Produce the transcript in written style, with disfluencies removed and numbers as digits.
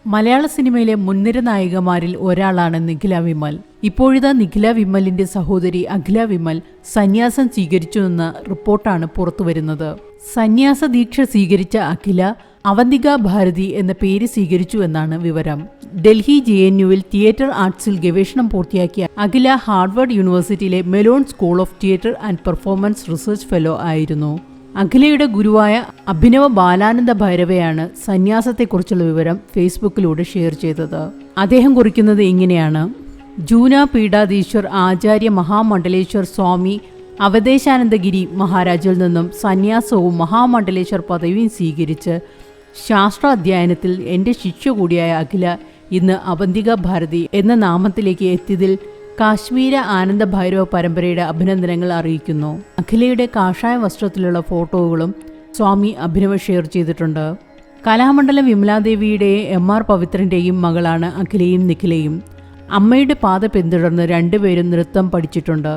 മലയാള സിനിമയിലെ മുൻനിര നായികമാരിൽ ഒരാളാണ് നിഖില വിമൽ. ഇപ്പോഴിതാ നിഖില വിമലിന്റെ സഹോദരി അഖില വിമൽ സന്യാസം സ്വീകരിച്ചുവെന്ന റിപ്പോർട്ടാണ് പുറത്തുവരുന്നത്. സന്യാസ ദീക്ഷ സ്വീകരിച്ച അഖില അവന്തിക ഭാരതി എന്ന പേര് സ്വീകരിച്ചു എന്നാണ് വിവരം. ഡൽഹി JNUവിൽ തിയേറ്റർ ആർട്സിൽ ഗവേഷണം പൂർത്തിയാക്കിയ അഖില ഹാർവർഡ് യൂണിവേഴ്സിറ്റിയിലെ melon school of theatre and performance research fellow ആയിരുന്നു. അഖിലയുടെ ഗുരുവായ അഭിനവ ബാലാനന്ദ ഭൈരവയാണ് സന്യാസത്തെക്കുറിച്ചുള്ള വിവരം ഫേസ്ബുക്കിലൂടെ ഷെയർ ചെയ്തത്. അദ്ദേഹം കുറിക്കുന്നത് ഇങ്ങനെയാണ്: ജൂന പീഠാധീശ്വർ ആചാര്യ മഹാമണ്ഡലേശ്വർ സ്വാമി അവധേശാനന്ദഗിരി മഹാരാജിൽ നിന്നും സന്യാസവും മഹാമണ്ഡലേശ്വർ പദവിയും സ്വീകരിച്ച് ശാസ്ത്ര അധ്യയനത്തിൽ എൻ്റെ ശിഷ്യ കൂടിയായ അഖില ഇന്ന് അവന്തിക ഭാരതി എന്ന നാമത്തിലേക്ക് എത്തിയതിൽ കാശ്മീര ആനന്ദ ഭൈരവ പരമ്പരയുടെ അഭിനന്ദനങ്ങൾ അറിയിക്കുന്നു. അഖിലയുടെ കാഷായ വസ്ത്രത്തിലുള്ള ഫോട്ടോകളും സ്വാമി അഭിനവ് ഷെയർ ചെയ്തിട്ടുണ്ട്. കലാമണ്ഡലം വിമലാദേവിയുടെയും MR പവിത്രൻ്റെയും മകളാണ് അഖിലയും നിഖിലയും. അമ്മയുടെ പാത പിന്തുടർന്ന് രണ്ടുപേരും നൃത്തം പഠിച്ചിട്ടുണ്ട്.